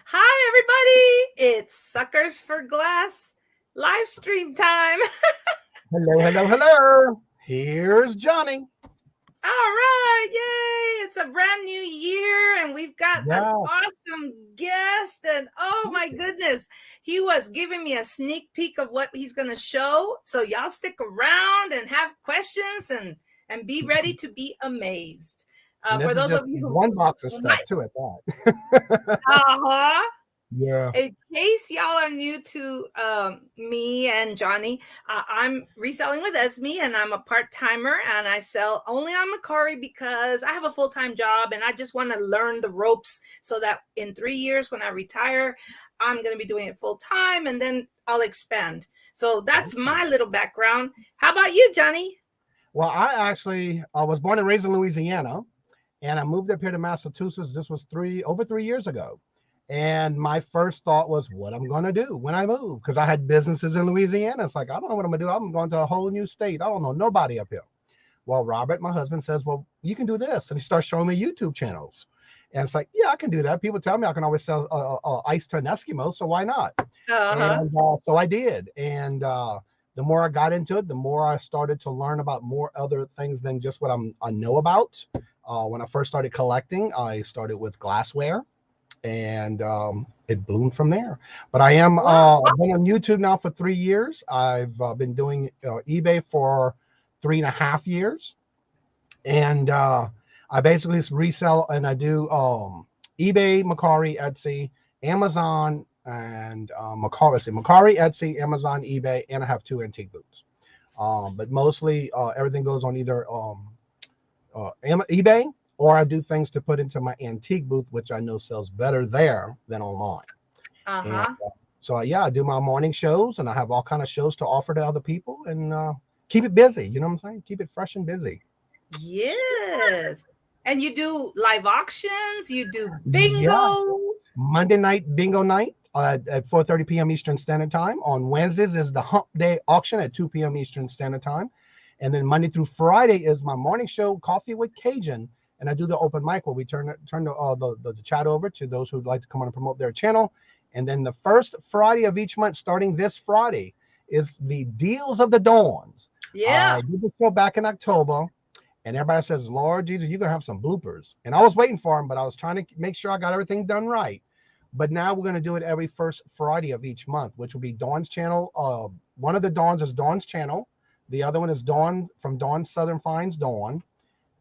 Hi, everybody. It's Suckers for Glass live stream time. Hello, hello, hello. Here's Johnny. All right. Yay. It's a brand new year, and we've got an Yeah. awesome guest. And oh, my Okay. goodness, he was giving me a sneak peek of what he's going to show. So, y'all stick around and have questions and be ready to be amazed. And this For is those just of you one box of who stuff might, too at that. uh-huh. Yeah. In case y'all are new to me and Johnny, I'm reselling with Esme, and I'm a part-timer, and I sell only on Macari because I have a full-time job, and I just want to learn the ropes so that in 3 years when I retire, I'm going to be doing it full-time, and then I'll expand. So that's Okay. my little background. How about you, Johnny? Well, I was born and raised in Louisiana, and I moved up here to Massachusetts. This was over 3 years ago. And my first thought was what I'm going to do when I move, because I had businesses in Louisiana. It's like, I don't know what I'm going to do. I'm going to a whole new state. I don't know nobody up here. Well, Robert, my husband, says, well, you can do this. And he starts showing me YouTube channels. And it's like, yeah, I can do that. People tell me I can always sell ice to an Eskimo. So why not? Uh-huh. And so I did. And the more I got into it, the more I started to learn about more other things than just what I know about. When I first started collecting, I started with glassware, and it bloomed from there. But Wow. I've been on YouTube now for 3 years. I've been doing eBay for 3.5 years, and I basically resell, and I do eBay, Macari, Etsy, Amazon, and Macari, Etsy, Amazon, eBay, and I have 2 antique booths. But mostly everything goes on either eBay, or I do things to put into my antique booth, which I know sells better there than online. And Uh-huh. so yeah, I do my morning shows, and I have all kind of shows to offer to other people, and keep it busy. You know what I'm saying? Keep it fresh and busy. Yes. And you do live auctions, you do Yeah. bingo. Monday night bingo night at 4:30 p.m. Eastern Standard Time. On Wednesdays is the Hump Day auction at 2 p.m. Eastern Standard Time. And then Monday through Friday is my morning show, Coffee with Cajun. And I do the open mic where we turn the chat over to those who'd like to come on and promote their channel. And then the first Friday of each month, starting this Friday, is the Deals of the Dawns. I Yeah. did the show back in October. And everybody says, Lord Jesus, you're going to have some bloopers. And I was waiting for them, but I was trying to make sure I got everything done right. But now we're going to do it every first Friday of each month, which will be Dawn's channel. One of the Dawns is Dawn's channel. The other one is Dawn from Dawn Southern Finds Dawn.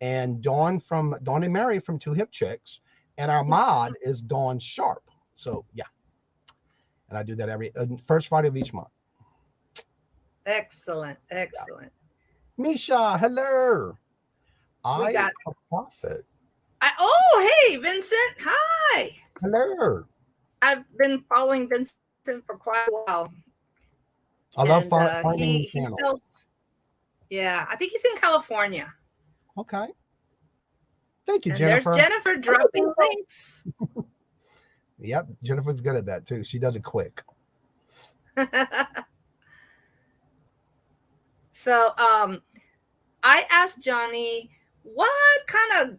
And Dawn and Mary from Two Hip Chicks. And our mod is Dawn Sharp. So, yeah. And I do that every first Friday of each month. Excellent. Yeah. Excellent. Misha, hello. We I got a prophet. hey, Vincent. Hi. Hello. I've been following Vincent for quite a while. I love And finding new he channels. sells, yeah, I think he's in California. Okay. Thank you, And there's Jennifer. Jennifer dropping links. Yep, Jennifer's good at that too. She does it quick. So I asked Johnny what kind of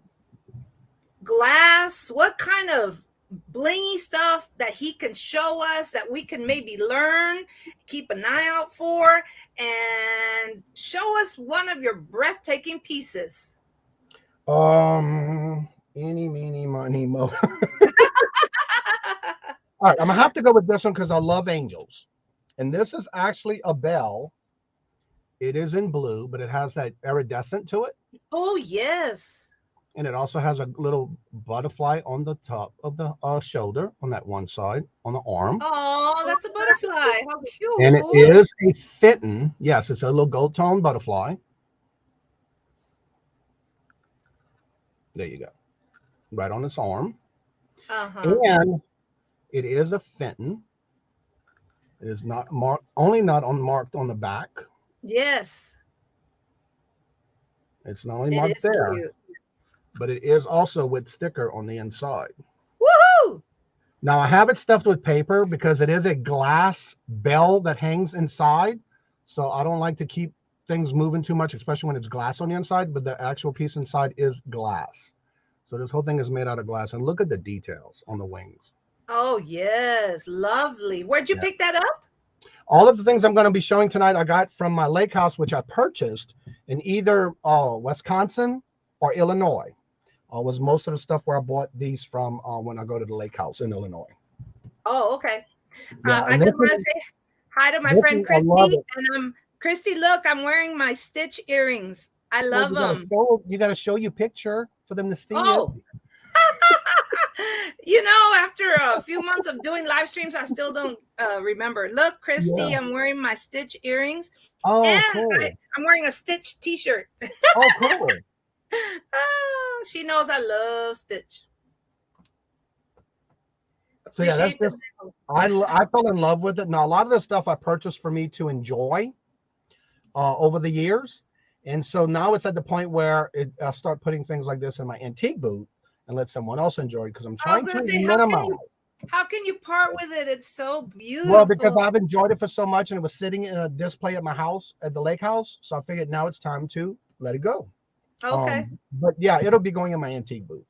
glass, what kind of blingy stuff that he can show us that we can maybe learn, keep an eye out for, and show us one of your breathtaking pieces. Eeny, meeny, miny, mo. All right, I'm gonna have to go with this one because I love angels. And this is actually a bell. It is in blue, but it has that iridescent to it. Oh, yes. And it also has a little butterfly on the top of the shoulder on that one side, on the arm. Oh, that's a butterfly. How And it cute. is a fitting. Yes, it's a little gold tone butterfly. There you go. Right on its arm. Uh-huh. And it is a Fenton. It is not marked, only not marked on the back. Yes. It's not only It marked is there, cute. but it is also with sticker on the inside. Woohoo! Now I have it stuffed with paper because it is a glass bell that hangs inside. So I don't like to keep things moving too much, especially when it's glass on the inside, but the actual piece inside is glass. So this whole thing is made out of glass. And look at the details on the wings. Oh, yes. Lovely. Where'd you Yeah. pick that up? All of the things I'm going to be showing tonight, I got from my lake house, which I purchased in either Wisconsin or Illinois. Was most of the stuff where I bought these from when I go to the lake house in Illinois. Oh, okay. Yeah, I and just want to say hi to my friend I love Christy. it. And Christy, look, I'm wearing my Stitch earrings. I Well, love them. you got to show your picture for them to see it. Oh, after a few months of doing live streams, I still don't remember. Look, Christy, Yeah. I'm wearing my Stitch earrings, Oh, and cool. I'm wearing a Stitch t-shirt. Oh, cool. She knows I love Stitch. So yeah, that's Appreciate the just I fell in love with it. Now a lot of the stuff I purchased for me to enjoy over the years, and so now it's at the point where I start putting things like this in my antique booth and let someone else enjoy it because I'm I was trying to gonna say, minimize. how can you part with it? It's so Well, because beautiful. I've enjoyed it for so much, and it was sitting in a display at my house at the lake house, so I figured now it's time to let it go. Okay. But yeah, it'll be going in my antique booth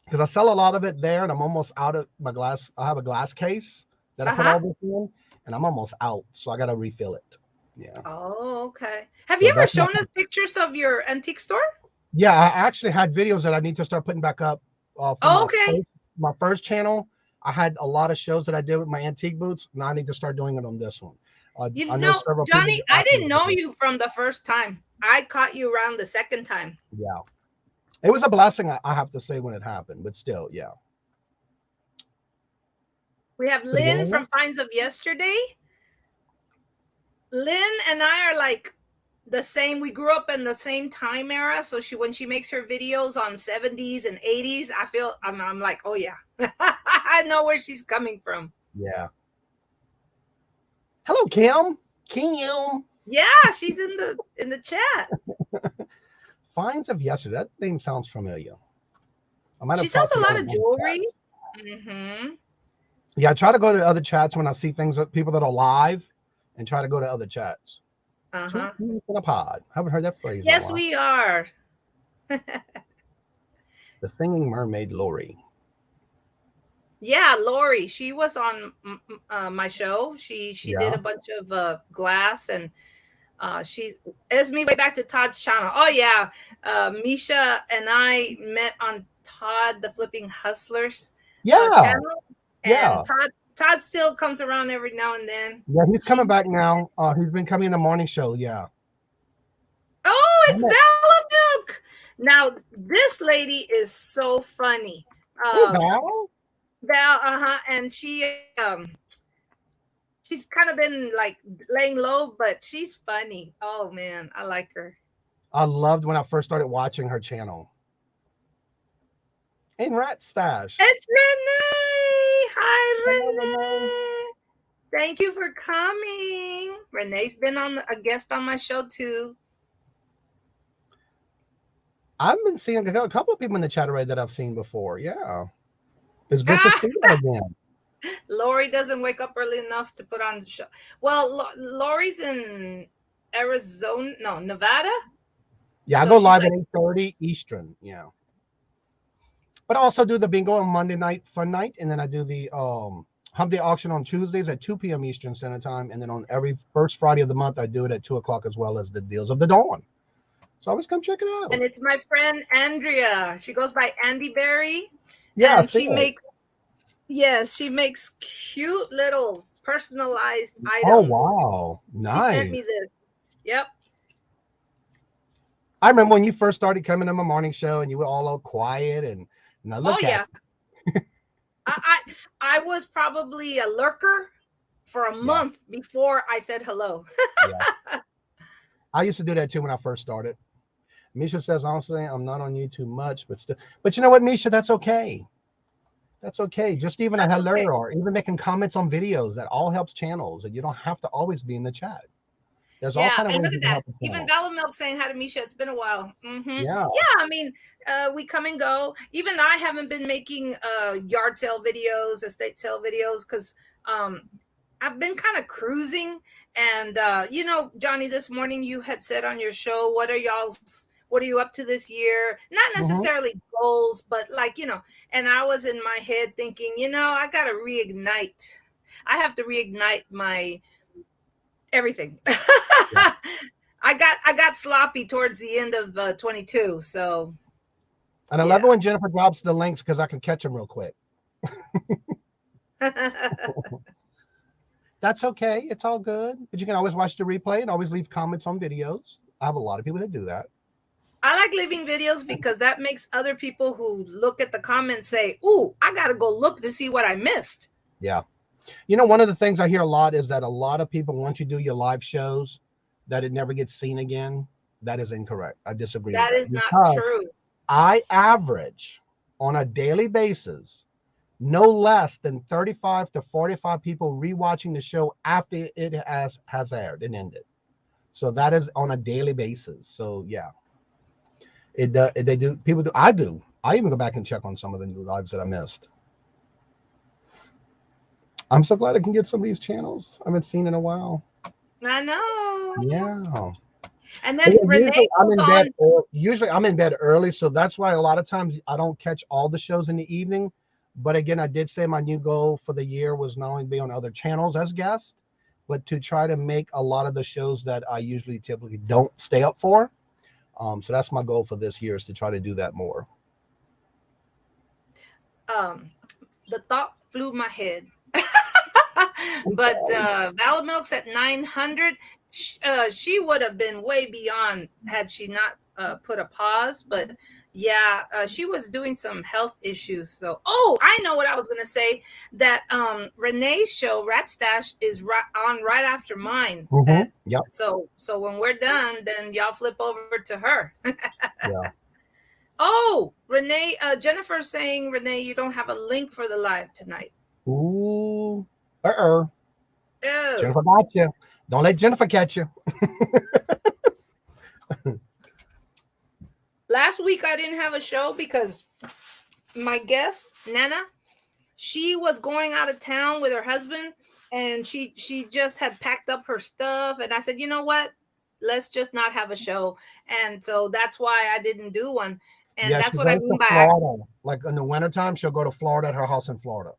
because I sell a lot of it there, and I'm almost out of my glass. I have a glass case that I put Uh-huh. all this in, and I'm almost out, so I got to refill it. Yeah. Oh, okay. Have you So ever that's shown us pictures of your antique store? yeah. I actually had videos that I need to start putting back up for Oh, okay. my first channel. I had a lot of shows that I did with my antique boots. Now I need to start doing it on this one. I know several people Johnny, that I asked me didn't to do know it. you from the first time. I caught you around the second time. Yeah, it was a blessing, I have to say, when it happened. But still, yeah. We have So Lynn yeah, from Finds of Yesterday. Lynn and I are like the same. We grew up in the same time era. So when she makes her videos on 70s and 80s, I'm like, oh yeah, I know where she's coming from. yeah. Hello, Kim. Kim. Yeah, she's in the chat. Finds of yesterday. That name sounds familiar. I might She have sells talked to a one lot of of them. jewelry. Mm-hmm. Yeah, I try to go to other chats when I see things that people that are live, and try to go to other chats. Two Uh-huh. peas in a pod. Haven't heard that phrase in a Yes, while. we are. The singing mermaid Lori. Yeah, Lori. She was on my show. She did Yeah. a bunch of glass, and she it's me way back to Todd's channel. Oh yeah, Misha and I met on Todd the Flipping Hustlers Yeah. channel, and Yeah. Todd still comes around every now and then. Yeah. He's She's coming back now. He's been coming in the morning show. Yeah. Oh, I it's met- Bella Milk. Now this lady is so funny. Hey, Um, Val. Val, and she's kind of been like laying low, but she's funny. Oh man, I like her. I loved when I first started watching her channel. In Rat Stash. It's Renee. Hello, Renee. Hi, Renee. Thank you for coming. Renee's been on a guest on my show too. I've been seeing a couple of people in the chat already that I've seen before. Yeah. It's good to see that again. Lori doesn't wake up early enough to put on the show. Well, Lori's in Arizona, no, Nevada. Yeah, I So go she's live at like, 8:30 Eastern. Yeah. But I also do the bingo on Monday night, fun night, and then I do the hump day auction on Tuesdays at 2 p.m. Eastern Standard Time, and then on every first Friday of the month, I do it at 2 o'clock as well as the deals of the dawn. So always come check it out. and it's my friend Andrea. She goes by Andy Berry, Yeah, and see it. she makes cute little personalized Oh items. wow, She sent nice. me this. Yep. I remember when you first started coming to my morning show, and you were all quiet, and now Oh look at yeah. I was probably a lurker for a yeah, month before I said hello. yeah. I used to do that too when I first started. Misha says, honestly, I'm not on YouTube much, but still. But you know what, Misha? That's okay. That's okay. Just even a That's hello okay. or even making comments on videos, that all helps channels. And you don't have to always be in the chat. There's all Yeah, kind of and ways look you at can that. help a Even channel. Bella Milk saying hi to Misha. It's been a while. Yeah. Yeah, I mean, we come and go. Even I haven't been making yard sale videos, estate sale videos, because I've been kind of cruising. And Johnny, this morning you had said on your show, what are you up to this year? Not Mhm. necessarily goals, but like, and I was in my head thinking, I got to reignite. I have to reignite my everything. Yeah. I got sloppy towards the end of 22, so And I love it yeah. when Jennifer drops the links because I can catch them real quick. That's okay. It's all good. But you can always watch the replay and always leave comments on videos. I have a lot of people that do that. I like leaving videos because that makes other people who look at the comments say, "Ooh, I got to go look to see what I missed." Yeah. One of the things I hear a lot is that a lot of people, once you do your live shows, that it never gets seen again. That is incorrect. I disagree with That that is not because true. I average on a daily basis no less than 35 to 45 people rewatching the show after it has aired and ended. So that is on a daily basis. So yeah, they do. People do. I do. I even go back and check on some of the new lives that I missed. I'm so glad I can get some of these channels I haven't seen in a while. I know. Yeah. And But then yeah, Renee goes on. usually I'm in bed early, so that's why a lot of times I don't catch all the shows in the evening. But again, I did say my new goal for the year was not only be on other channels as guest, but to try to make a lot of the shows that I usually typically don't stay up for. So that's my goal for this year, is to try to do that more. The thought flew my head. But Valid Milk's at 900. She would have been way beyond had she not put a pause. But yeah, she was doing some health issues. So, oh, I know what I was going to say. That Renee's show, Rat Stash, is on right after mine. Mm-hmm. Yep. So when we're done, then y'all flip over to her. Yeah. Oh, Renee, Jennifer's saying, Renee, you don't have a link for the live tonight. Ooh. Oh. Jennifer got you. Don't let Jennifer catch you. Last week I didn't have a show because my guest, Nana, she was going out of town with her husband, and she just had packed up her stuff, and I said, "You know what? Let's just not have a show." And so that's why I didn't do one. And Yeah, that's she what I goes mean to by Florida. Like in the wintertime, she'll go to Florida at her house in Florida.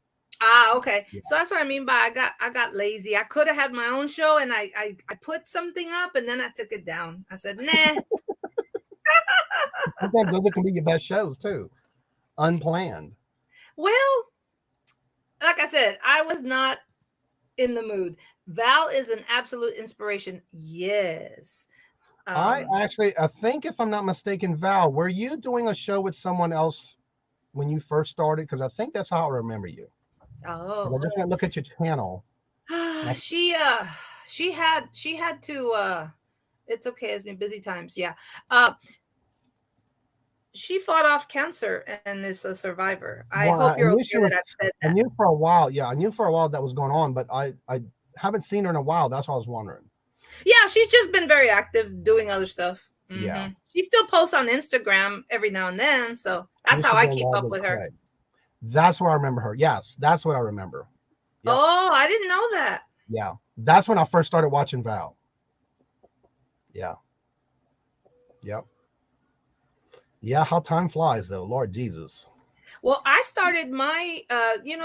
okay. Yeah. So that's what I mean by I got lazy. I could have had my own show, and I put something up and then I took it down. I said, "Nah." Sometimes those can be your best shows too, unplanned. Well, like I said, I was not in the mood. Val is an absolute inspiration. Yes. I Um, actually, I think if I'm not mistaken, Val, were you doing a show with someone else when you first started? Because I think that's how I remember you. 'Cause I oh. just went to look at your channel. she uh she had to it's okay, it's been busy times. Yeah. Uh she fought off cancer and is a survivor. I Well, hope I you're knew okay she was. that I've said I that. knew for a while. Yeah, I knew for a while that was going on, but I haven't seen her in a while. That's what I was wondering. Yeah, she's just been very active doing other stuff. Yeah, She still posts on Instagram every now and then, so she that's used to how be I on keep Wild up and with her. Craig. That's where I remember her. Yes, that's what I remember. Yep. Oh, I didn't know that. Yeah, that's when I first started watching Val. Yeah. Yep. Yeah. How time flies, though. Lord Jesus. Well, I started my,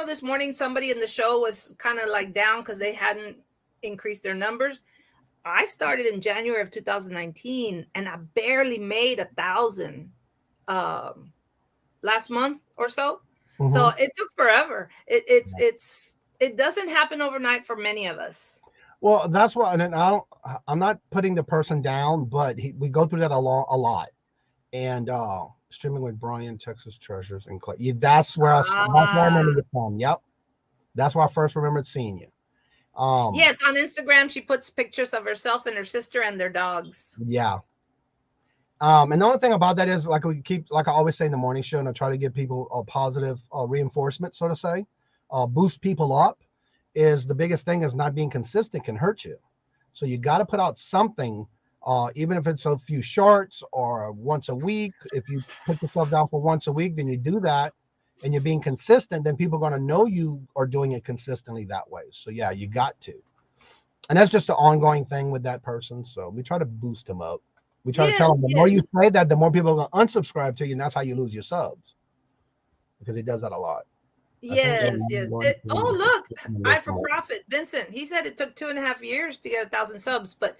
this morning somebody in the show was kind of like down because they hadn't increased their numbers. I started in January of 2019 and I barely made 1,000 um, last month or so. So Mm-hmm. it took forever. It doesn't happen overnight for many of us. Well, that's what, and I don't. I'm not putting the person down, but we go through that a lot. And streaming with Brian, Texas Treasures, and Clay. Yeah, that's where I Ah, remember you from. Yep, that's where I first remembered seeing you. yes, on Instagram she puts pictures of herself and her sister and their dogs. Yeah. And the only thing about that is, like like I always say in the morning show, and I try to give people a positive reinforcement, so to say, boost people up. Is the biggest thing is not being consistent can hurt you. So you got to put out something, even if it's a few shorts or once a week. If you put yourself down for once a week, then you do that, and you're being consistent. Then people are going to know you are doing it consistently that way. So yeah, you got to, and that's just an ongoing thing with that person. So we try to boost them up. We try to Yes, tell them the more you yes, say that, the more people are going to unsubscribe to you, and that's how you lose your subs because he does that a lot. I think they're yes, yes. one, Oh, two, look, I this for month. profit. Vincent, he said it took 2.5 years to get 1,000 subs, but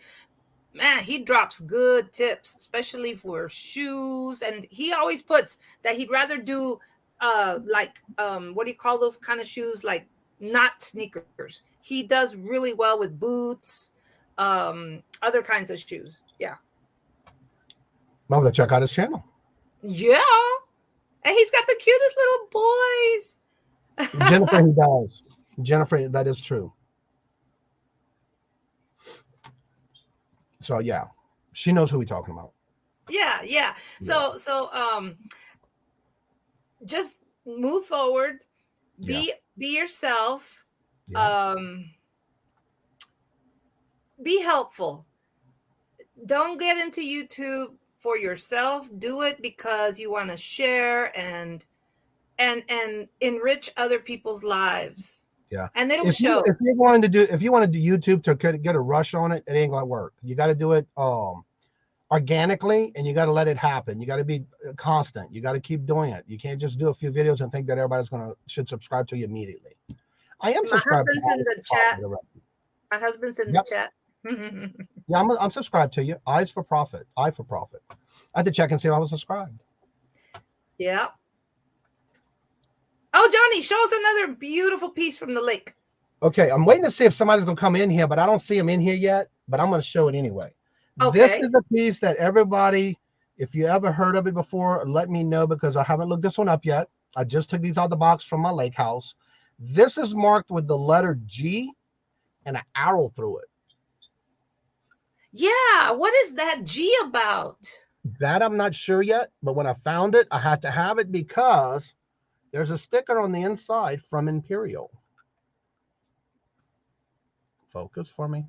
man, he drops good tips, especially for shoes. And he always puts that he'd rather do like what do you call those kind of shoes? Like not sneakers. He does really well with boots, other kinds of shoes. Yeah. I'm going to check out his channel. Yeah. And he's got the cutest little boys. Jennifer, he does. Jennifer, that is true. So yeah, she knows who we're talking about. Yeah, yeah. So just move forward, Yeah. be yourself, Yeah. um, be helpful. Don't get into YouTube for yourself. Do it because you want to share and enrich other people's lives. Yeah. And it'll show. If you wanted to do YouTube to get a rush on it, it ain't gonna work. You got to do it organically, and you got to let it happen. You got to be constant. You got to keep doing it. You can't just do a few videos and think that everybody's should subscribe to you immediately. I am My subscribed. husband's in the chat. My husband's in the chat. Yeah, I'm subscribed to you. Eyes for Profit. Eye for Profit. I had to check and see if I was subscribed. Yeah. Oh, Johnny, show us another beautiful piece from the lake. Okay, I'm waiting to see if somebody's gonna come in here, but I don't see them in here yet. But I'm gonna show it anyway. Okay. This is a piece that everybody, if you ever heard of it before, let me know because I haven't looked this one up yet. I just took these out of the box from my lake house. This is marked with the letter G and an arrow through it. Yeah, what is that G about? That I'm not sure yet, but when I found it, I had to have it because there's a sticker on the inside from Imperial. Focus for me.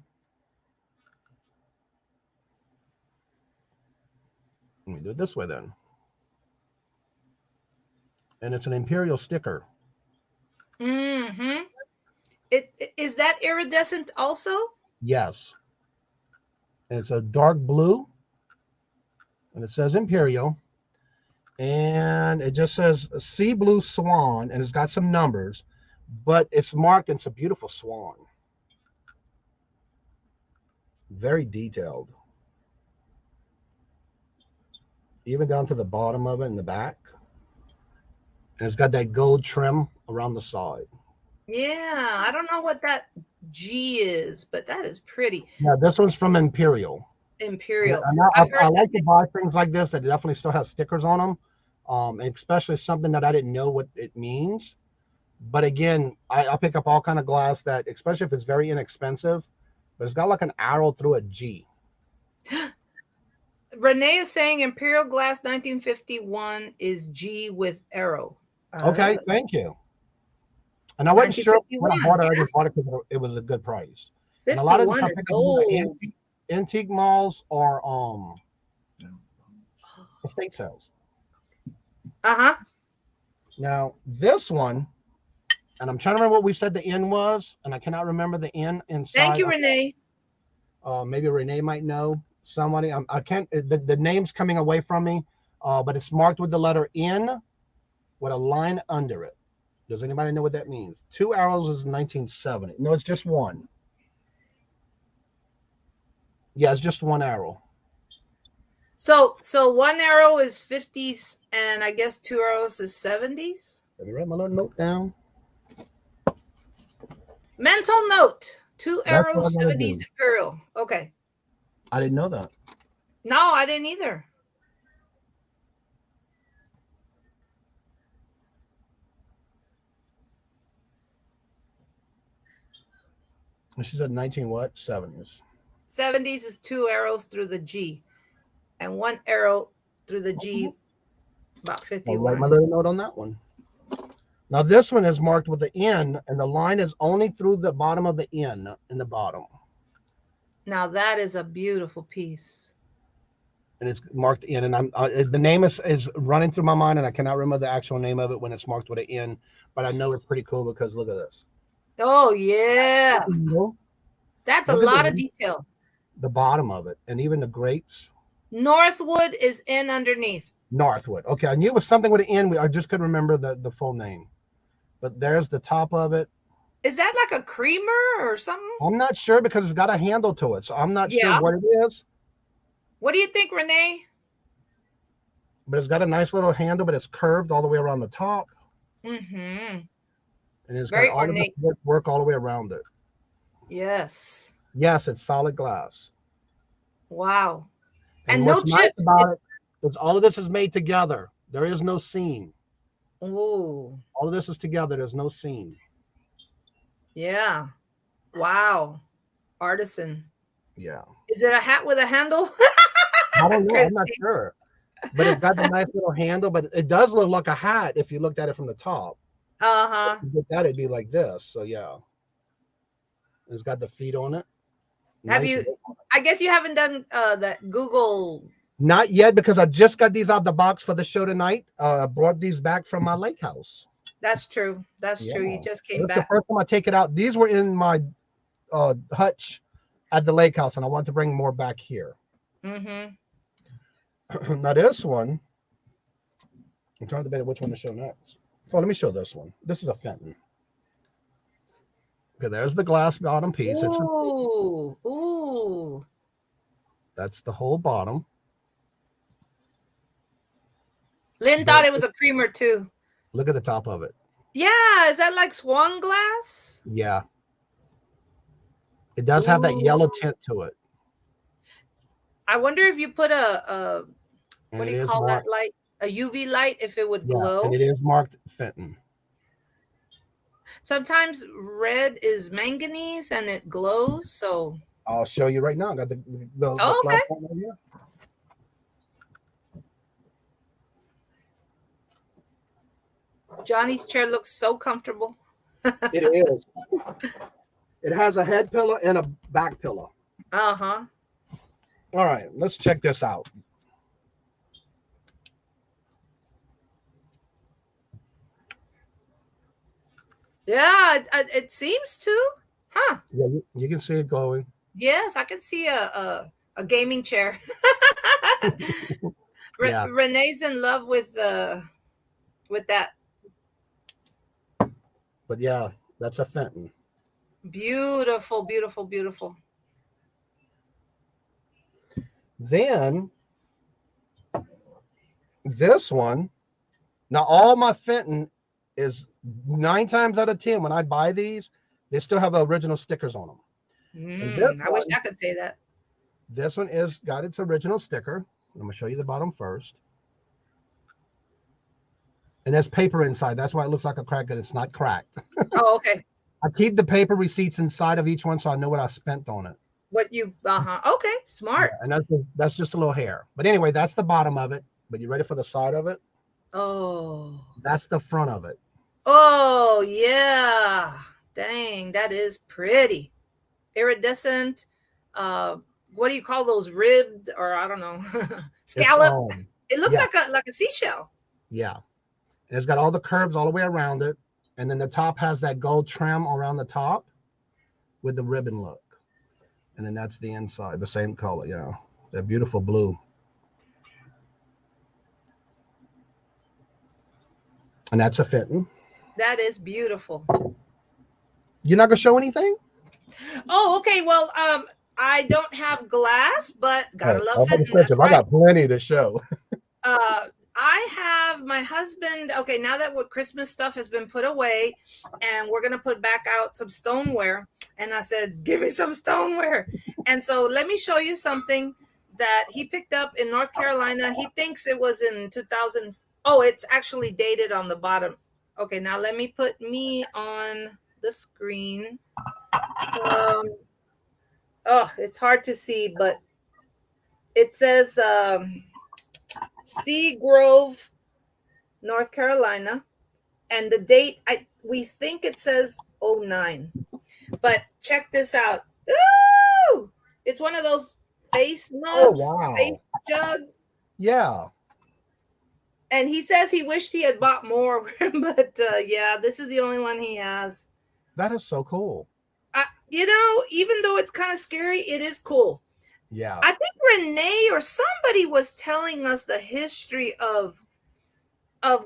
Let me do it this way then. And it's an Imperial sticker. Mm-hmm. Is that iridescent also? Yes. And it's a dark blue. And it says Imperial. And it just says sea blue swan. And it's got some numbers. But it's marked, and it's a beautiful swan. Very detailed. Even down to the bottom of it in the back. And it's got that gold trim around the side. Yeah, I don't know what that G is, but that is pretty. Yeah, this one's from Imperial. Imperial. And I like to buy things like this that definitely still have stickers on them, and especially something that I didn't know what it means. But again, I pick up all kind of glass that, especially if it's very inexpensive, but it's got like an arrow through a G. Renee is saying Imperial Glass 1951 is G with arrow. Okay, thank you. And I wasn't sure when I bought it. I just bought it because it was a good price. And a lot of the antique malls or estate sales. Uh-huh. Now this one, and I'm trying to remember what we said the N was, and I cannot remember the N inside. Thank you, Renee. Maybe Renee might know. Somebody, I can't. The name's coming away from me, but it's marked with the letter N with a line under it. Does anybody know what that means? 2 arrows is 1970. No, it's just one. Yeah, it's just one arrow. So one arrow is 50s, and I guess 2 arrows is 70s. Let me write my little note down. Mental note: 2 arrows, 70s Imperial. Okay. I didn't know that. No, I didn't either. She said 19 what? 70s. 70s is 2 arrows through the G, and 1 arrow through the G, about 51. I'll write my little note on that one. Now this one is marked with the N, and the line is only through the bottom of the N in the bottom. Now that is a beautiful piece. And it's marked N, and the name is running through my mind, and I cannot remember the actual name of it when it's marked with an N, but I know it's pretty cool because look at this. Oh yeah, that's a lot of detail. The bottom of it, and even the grapes. Northwood is in underneath. Northwood. Okay, I knew it was something with an N. I just couldn't remember the full name. But there's the top of it. Is that like a creamer or something? I'm not sure because it's got a handle to it, so I'm not sure Yeah. what it is. What do you think, Renee? But it's got a nice little handle, but it's curved all the way around the top. Mm-hmm. And it's Very got all ornate. of the work all the way around it. Yes. Yes, it's solid glass. Wow. And no what's nice chips. about it is all of this is made together. There is no seam. Ooh. All of this is together. There's no seam. Yeah. Wow. Artisan. Yeah. Is it a hat with a handle? I don't know. I'm not Christy. sure. But it's got the nice little handle, but it does look like a hat if you looked at it from the top. Uh-huh. If you get that, it'd be like this. So yeah. It's got the feet on it. Have Nice. you I guess you haven't done that Google. Not yet, because I just got these out the box for the show tonight. I brought these back from my lake house. That's true. That's true. You just came That's the back. first time I take it out. These were in my hutch at the lake house, and I want to bring more back here. Mm-hmm. Now this one, I'm trying to debate which one to show next. Oh, let me show this one. This is a Fenton. Okay, there's the glass bottom piece. Ooh. Ooh. That's the whole bottom. Lynn thought it was a creamer too. Look at the top of it. Yeah, is that like swan glass? Yeah. It does have that yellow tint to it. I wonder if you put a And what do you call that light? A UV light, if it would glow. And it is marked Fenton. Sometimes red is manganese and it glows. So I'll show you right now. I got the okay. flashlight right here. Johnny's chair looks so comfortable. It is. It has a head pillow and a back pillow. Uh-huh. All right, let's check this out. Yeah, it seems to. Huh. Yeah, you can see it glowing. Yes, I can see a gaming chair. Yeah. Renee's in love with that. But yeah, that's a Fenton. Beautiful, beautiful, beautiful. Then this one, now all my Fenton is 9 times out of 10 when I buy these, they still have original stickers on them. I wish I could say that. This one is got its original sticker. I'm going to show you the bottom first. And there's paper inside. That's why it looks like a crack, and it's not cracked. Oh, okay. I keep the paper receipts inside of each one so I know what I spent on it. What you, okay, smart. Yeah, and that's just a little hair. But anyway, that's the bottom of it. But you ready for the side of it? Oh. That's the front of it. Oh, yeah. Dang, that is pretty. Iridescent. What do you call those, ribbed, or I don't know, scallop? It looks like a seashell. Yeah. And it's got all the curves all the way around it. And then the top has that gold trim around the top with the ribbon look. And then that's the inside, the same color. Yeah. That beautiful blue. And that's a Fenton. That is beautiful. You're not going to show anything? Oh, okay. Well, I don't have glass, but gotta love Fenton. I got plenty to show. I have my husband. Okay, now that what Christmas stuff has been put away, and we're gonna put back out some stoneware. And I said, "Give me some stoneware." And so let me show you something that he picked up in North Carolina. He thinks it was in 2000. Oh, it's actually dated on the bottom. Okay, now let me put me on the screen. Oh, it's hard to see, but it says Sea Grove, North Carolina, and the date, we think it says 09. But check this out. Ooh! It's one of those face mugs, face jugs. Yeah. And he says he wished he had bought more, but yeah, this is the only one he has. That is so cool. You know, even though it's kind of scary, it is cool. Yeah. I think Renee or somebody was telling us the history of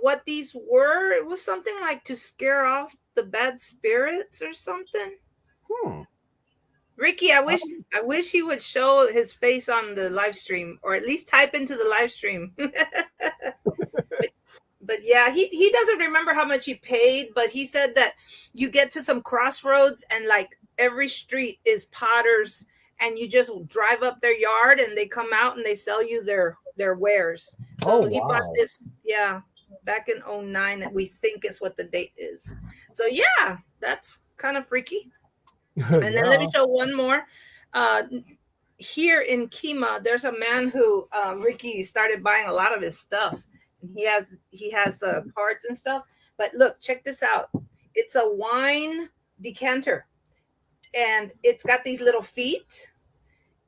what these were. It was something like to scare off the bad spirits or something. Hmm. Ricky, I wish he would show his face on the live stream, or at least type into the live stream. but, but yeah, he doesn't remember how much he paid, but he said that you get to some crossroads and like every street is potters, and you just drive up their yard and they come out and they sell you their wares. Oh, So he bought wow. this, yeah, back in '09, that we think is what the date is. So yeah, that's kind of freaky. And then let me Yeah. show one more. Uh, Here in Kima, there's a man who Ricky started buying a lot of his stuff. He has cards and stuff. But look, check this out. It's a wine decanter, and it's got these little feet,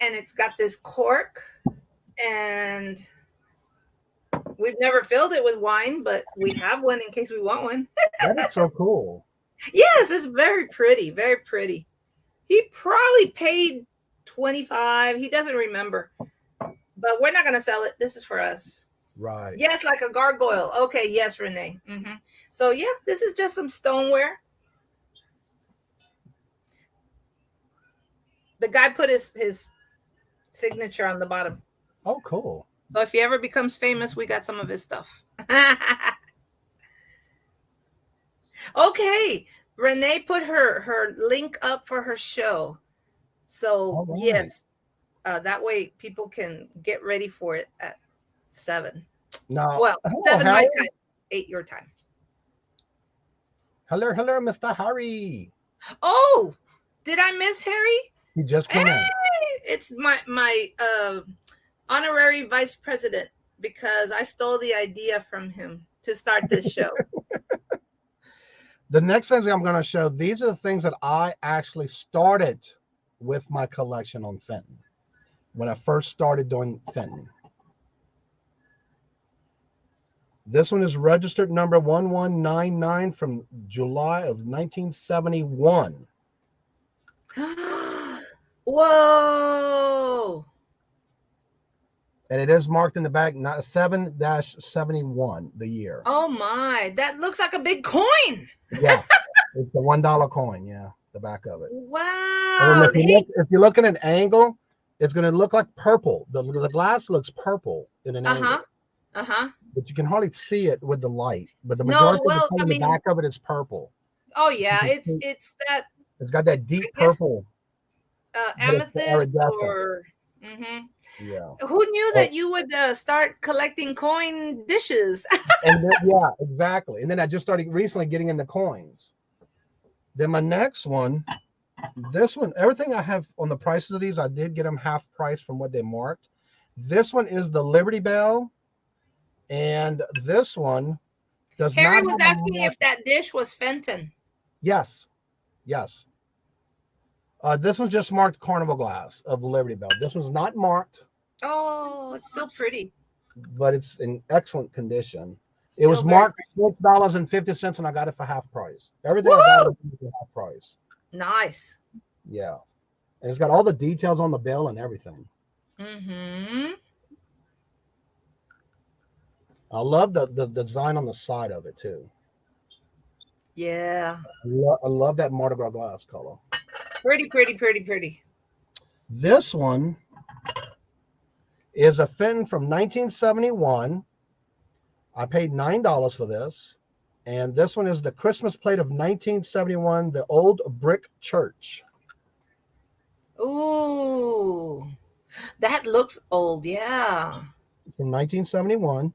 and it's got this cork, and we've never filled it with wine, but we have one in case we want one. That is so cool. Yes, it's very pretty, very pretty. He probably paid 25. He doesn't remember. But we're not going to sell it. This is for us. Right. Yes, like a gargoyle. Okay, yes, Renee. So yeah, this is just some stoneware. The guy put his signature on the bottom. Oh, cool. So if he ever becomes famous, we got some of his stuff. Okay, Renee put her link up for her show. So All right. yes, that way people can get ready for it at 7. Now, Well, hello, 7 my Harry. time, 8 your time. Hello, Mr. Harry. Oh, did I miss Harry? He just came Hey, in. it's my honorary vice president, because I stole the idea from him to start this show. The next things I'm going to show, these are the things that I actually started with my collection on Fenton when I first started doing Fenton. This one is registered number 1199 from July of 1971. Whoa. And it is marked in the back 7-71, the year. Oh my, that looks like a big coin. Yeah, it's the $1 coin. Yeah, the back of it. Wow. And if you look at an angle, it's going to look like purple. The glass looks purple in an angle. But you can hardly see it with the light. But the majority of the color in the back of it is purple. Oh yeah, it's that. It's got that deep purple. Amethyst or. Yeah. Who knew that you would start collecting coin dishes? And then, yeah, exactly. And then I just started recently getting into coins. Then my next one, this one, everything I have on the prices of these, I did get them half price from what they marked. This one is the Liberty Bell. And this one does not. Harry was asking if that dish was Fenton. Yes. Yes. This one's just marked Carnival glass of the Liberty Bell. This one's not marked. Oh, it's so pretty. But it's in excellent condition. It was marked $6.50, and I got it for half price. Everything I got for half price. Nice. Yeah. And it's got all the details on the bill and everything. I love the design on the side of it, too. Yeah. I love that Mardi Gras glass color. Pretty, pretty, pretty, pretty. This one is a Fenton from 1971. I paid $9 for this. And this one is the Christmas plate of 1971, the old brick church. Ooh, that looks old. Yeah. From 1971.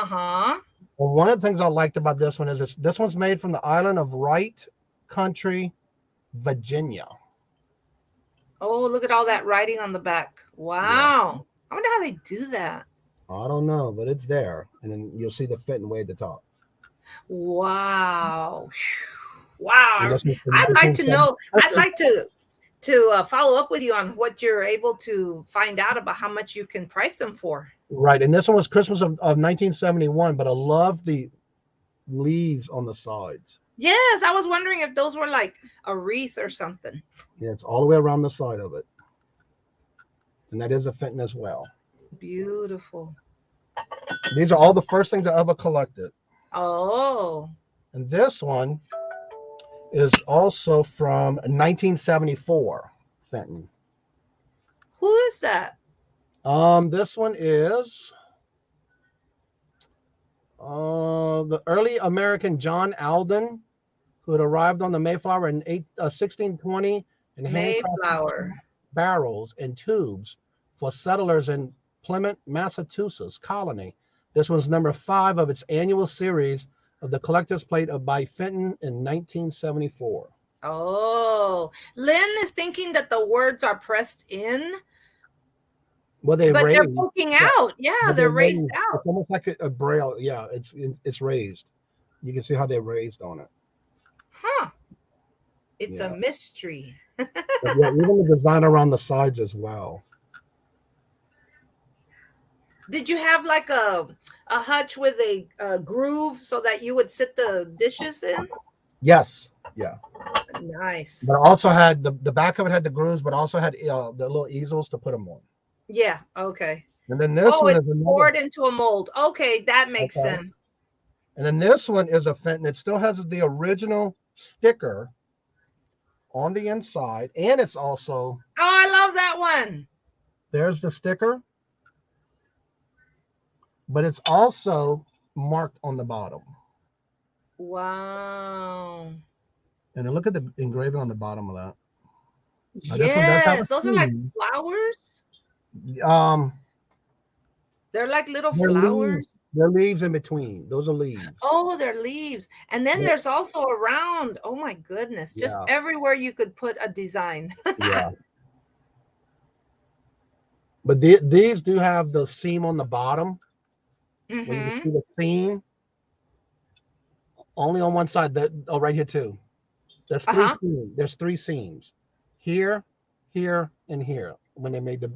Well, one of the things I liked about this one is this one's made from the island of Wright Country, Virginia. Oh, look at all that writing on the back. Wow. Yeah. I wonder how they do that. I don't know, but it's there. And then you'll see the Fenton way at the top. Wow. Wow. I'd like to know. I'd like to follow up with you on what you're able to find out about how much you can price them for. Right. And this one was Christmas of 1971, but I love the leaves on the sides. Yes, I was wondering if those were like a wreath or something. Yeah, it's all the way around the side of it. And that is a Fenton as well. Beautiful. These are all the first things I ever collected. Oh. And this one is also from 1974 Fenton. Who is that? This one is the early American John Alden, who had arrived on the Mayflower in 1620 and Mayflower handcrafted barrels and tubes for settlers in Plymouth, Massachusetts colony. This was number 5 of its annual series of the Collector's Plate by Fenton in 1974. Oh, Lynn is thinking that the words are pressed in, Well, but they're raised. poking out. Yeah, they're raised out. It's almost like a braille. Yeah, it's raised. You can see how they're raised on it. Huh. It's a mystery. Yeah, even the design around the sides as well. Did you have like a hutch with a groove so that you would sit the dishes in? Yes. Yeah. Nice. But also had the back of it had the grooves, but also had the little easels to put them on. Yeah. Okay. And then this one is poured into a mold. Okay, that makes sense. And then this one is a Fenton. It still has the original sticker on the inside, and it's also. Oh, I love that one. There's the sticker, but it's also marked on the bottom. Wow. And then look at the engraving on the bottom of that. Yes, those are like flowers. They're like little flowers. They're leaves in between. Those are leaves. Oh, they're leaves. And then there's also a round. Oh my goodness. Just everywhere you could put a design. Yeah. But these do have the seam on the bottom. When you see the seam, only on one side. Right here too. There's 3 seams. There's 3 seams. Here, here, and here when they made the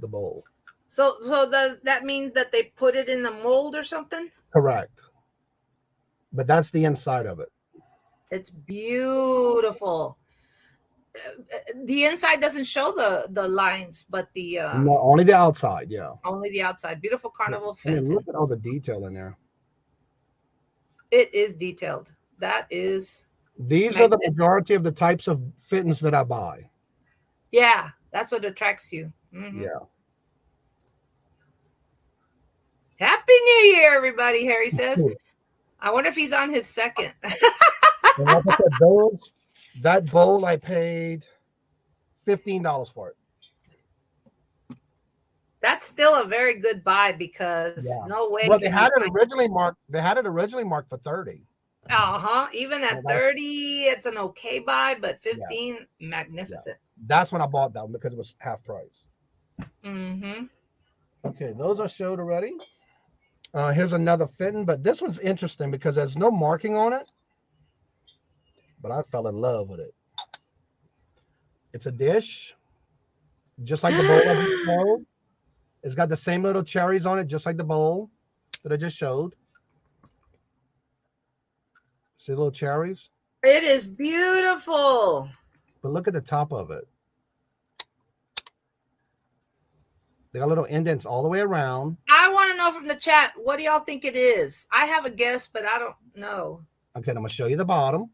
bowl. So does that mean that they put it in the mold or something? Correct. But that's the inside of it. It's beautiful. The inside doesn't show the lines, but the no, only the outside. Yeah, only the outside. Beautiful carnival Fenton. Look at all the detail in there. It is detailed. That is. These are the majority of the types of Fentons that I buy. Yeah, that's what attracts you. Yeah. Happy New Year, everybody, Harry says. I wonder if he's on his second. And like I said, that bowl I paid $15 for it. That's still a very good buy because no way. Well, they had it originally marked. They had it originally marked for 30. Even at 30, it's an okay buy, but 15, magnificent. Yeah. That's when I bought that one because it was half price. Okay, those are showed already. Here's another Fenton, but this one's interesting because there's no marking on it. But I fell in love with it. It's a dish, just like the bowl I just showed. It's got the same little cherries on it, just like the bowl that I just showed. See the little cherries? It is beautiful. But look at the top of it. They got little indents all the way around. I want to know from the chat, what do y'all think it is? I have a guess, but I don't know. Okay, I'm going to show you the bottom.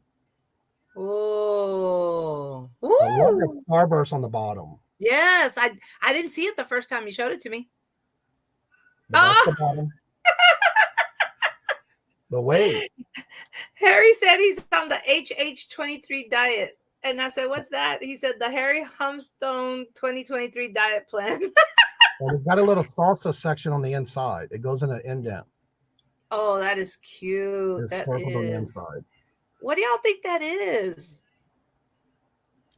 Oh. I love that starburst on the bottom. Yes, I didn't see it the first time you showed it to me. That's the bottom. But wait. Harry said he's on the HH23 diet. And I said, what's that? He said the Harry Humstone 2023 diet plan. And it's got a little salsa section on the inside. It goes in an indent. Oh, that is cute. That is. On the inside. What do y'all think that is?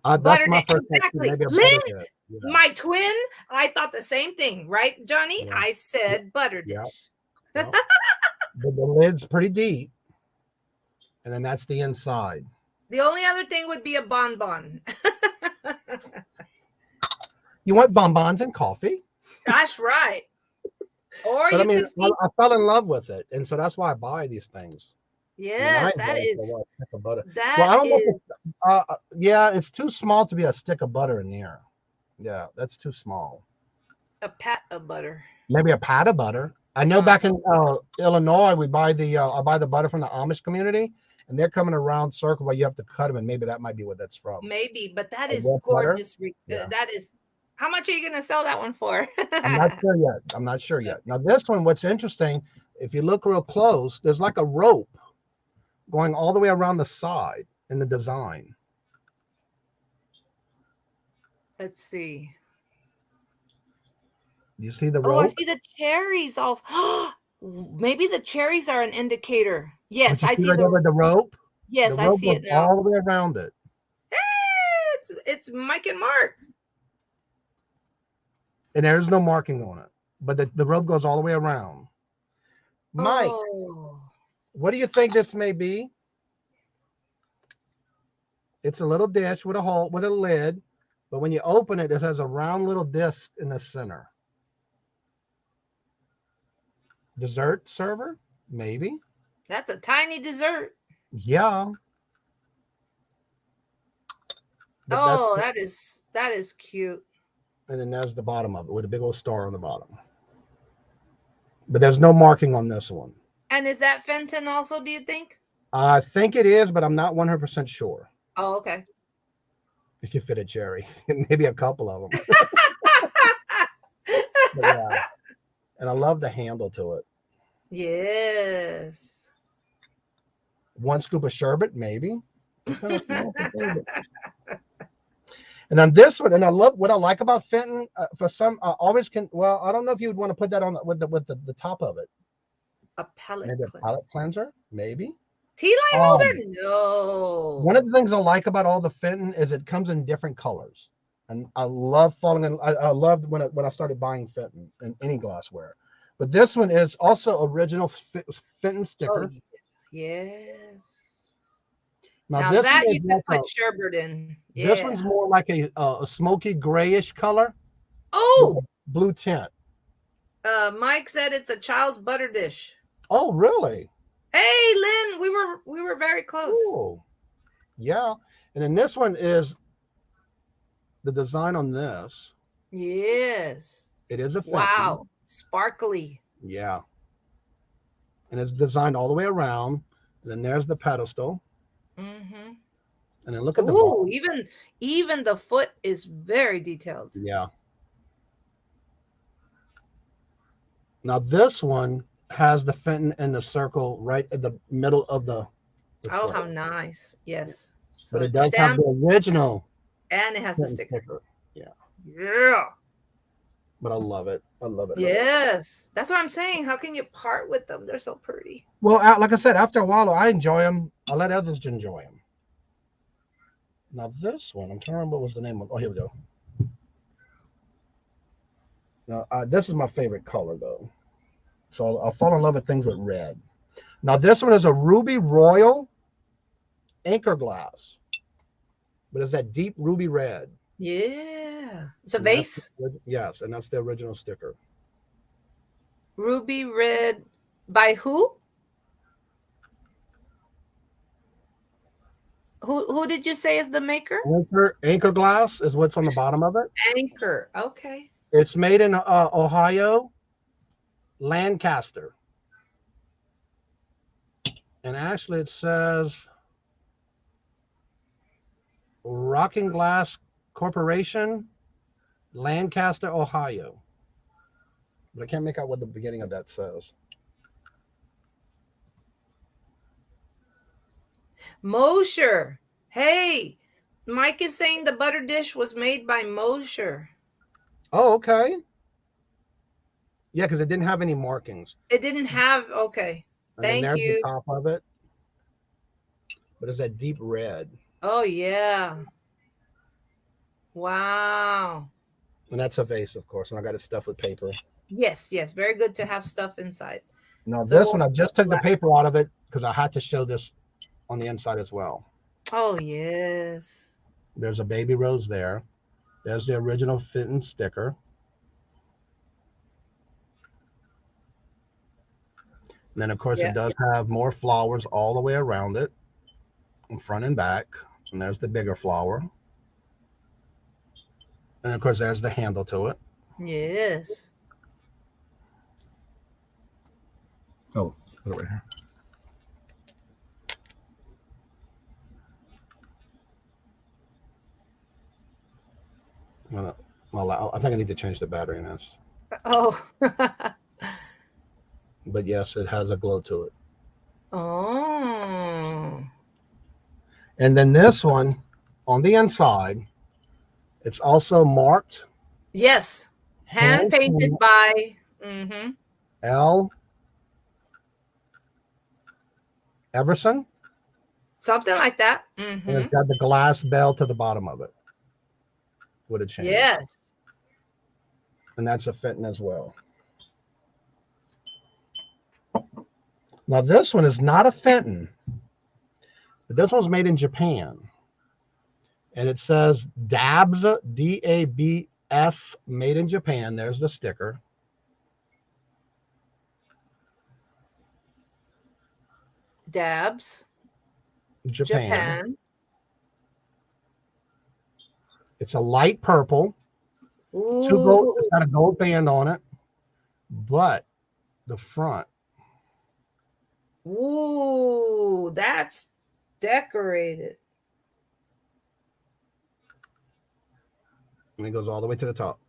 That's my first exactly. Lynn, my twin, I thought the same thing, right, Johnny? Yeah. I said butter dish. Yeah. But the lid's pretty deep. And then that's the inside. The only other thing would be a bonbon. You want bonbons and coffee? That's right. Or but I fell in love with it. And so that's why I buy these things. Yes, that is. Well, I don't know if it's too small to be a stick of butter in there. Yeah, that's too small. A pat of butter. Maybe a pat of butter. I know back in Illinois, we buy the I buy the butter from the Amish community, and they're coming around circle, but you have to cut them, and maybe that might be what that's from. Maybe, but that A is roast butter. gorgeous. Yeah. That is. How much are you going to sell that one for? I'm not sure yet. I'm not sure yet. Now this one, what's interesting, if you look real close, there's like a rope going all the way around the side in the design. Let's see. You see the Oh, I rope? see the cherries also. Maybe the cherries are an indicator. Yes, I see right there with the rope. Yes, the I rope see goes it now. all the way around it. It's Mike and Mark. And there is no marking on it, but the rope goes all the way around. Mike, what do you think this may be? It's a little dish with a hole, with a lid, but when you open it, it has a round little disc in the center. Dessert server? Maybe. That's a tiny dessert. Yeah. Oh, that is cute. And then there's the bottom of it with a big old star on the bottom. But there's no marking on this one. And is that Fenton also, do you think? I think it is, but I'm not 100% sure. Oh, okay. You can fit a cherry, maybe a couple of them. Yeah. And I love the handle to it. Yes. 1 scoop of sherbet, maybe. And then this one, and I love what I like about Fenton. For some, I always can. Well, I don't know if you would want to put that on with the top of it. A palette cleanser. Palette cleanser, maybe. Tea light holder? No. One of the things I like about all the Fenton is it comes in different colors, and I love falling in. I loved when I started buying Fenton in any glassware, but this one is also original Fenton sticker. Oh, yes. Now this that you could put sherbet in. Yeah. This one's more like a smoky grayish color. Oh, blue tint. Mike said it's a child's butter dish. Oh, really? Hey, Lynn, we were very close. Ooh. Yeah, and then this one is the design on this. Yes. It is a Fenton. Wow, sparkly. Yeah. And it's designed all the way around. And then there's the pedestal. Mm-hmm. And then look at the bottom. Even the foot is very detailed. Yeah. Now this one has the Fenton in the circle right at the middle of the oh, foot. How nice. Yes. So but it does have the original. And it has the sticker. Yeah. Yeah. But I love it. I love it. Yes. That's what I'm saying. How can you part with them? They're so pretty. Well, like I said, after a while, I enjoy them. I let others enjoy them. Now this one, I'm trying to remember what was the name of. Oh, here we go. Now this is my favorite color though. So I'll fall in love with things with red. Now this one is a Ruby Royal anchor glass, but it's that deep ruby red. Yeah, it's a vase. Yes, and that's the original sticker. Ruby red by who? Who did you say is the maker? Anchor glass is what's on the bottom of it. Anchor, okay. It's made in Ohio, Lancaster. And actually it says Rocking Glass Corporation, Lancaster, Ohio. But I can't make out what the beginning of that says. Mosher. Hey, Mike is saying the butter dish was made by Mosher. Oh, okay. Yeah, because it didn't have any markings. It didn't have, okay. And thank there's you. The top of it. But it's that deep red. Oh, yeah. Wow. And that's a vase, of course. And I got it stuffed with paper. Yes, yes. Very good to have stuff inside. Now, so, this one, I just took the paper out of it because I had to show this on the inside as well. Oh, yes. There's a baby rose there. There's the original Fenton sticker. And then, of course, it does have more flowers all the way around it, in front and back. And there's the bigger flower. And, of course, there's the handle to it. Yes. Oh, put it right here. I think I need to change the battery in this. Oh. But yes, it has a glow to it. Oh. And then this one on the inside, it's also marked Yes. Hand hand painted by. Mm-hmm. L. Everson. Something like that. And Mm-hmm. it's got the glass bell to the bottom of it with a chain. Yes. And that's a Fenton as well. Now this one is not a Fenton, but this one's made in Japan. And it says Dabs, D-A-B-S, made in Japan. There's the sticker. Dabs. Japan. Japan. It's a light purple. Ooh. It's got a gold band on it, but the front. Ooh, that's decorated. And it goes all the way to the top.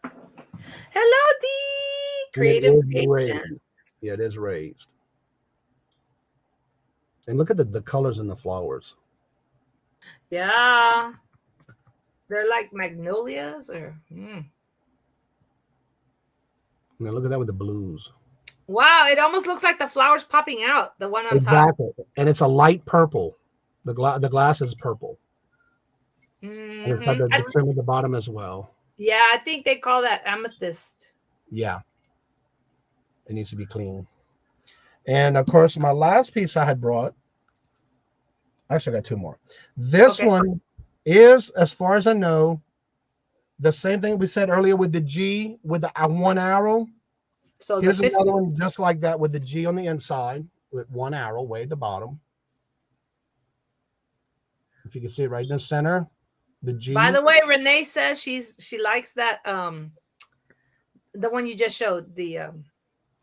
Hello, D. Creative raised. Yeah, it is raised. And look at the colors in the flowers. Yeah. They're like magnolias or. And then look at that with the blues. Wow, it almost looks like the flowers popping out. The one on Exactly. top. And it's a light purple. The glass is purple. Mm-hmm. And it's got the trim at the bottom as well. Yeah, I think they call that amethyst. Yeah. It needs to be clean. And of course, my last piece I had brought, actually I got two more. This one is, as far as I know, the same thing we said earlier with the G with the one arrow. So here's another one just like that with the G on the inside with one arrow way at the bottom. If you can see it right in the center, the G. By the way, Renee says she likes that the one you just showed, the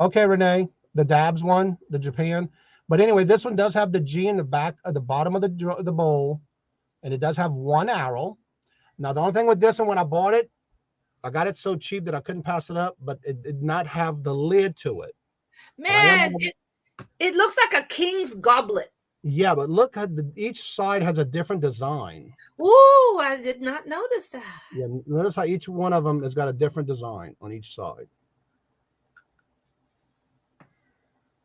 Okay, Renee, the Dabs one, the Japan. But anyway, this one does have the G in the back of the bottom of the bowl, and it does have one arrow. Now, the only thing with this one, when I bought it, I got it so cheap that I couldn't pass it up, but it did not have the lid to it. Man, it looks like a king's goblet. Yeah, but look at each side has a different design. Ooh, I did not notice that. Yeah, notice how each one of them has got a different design on each side.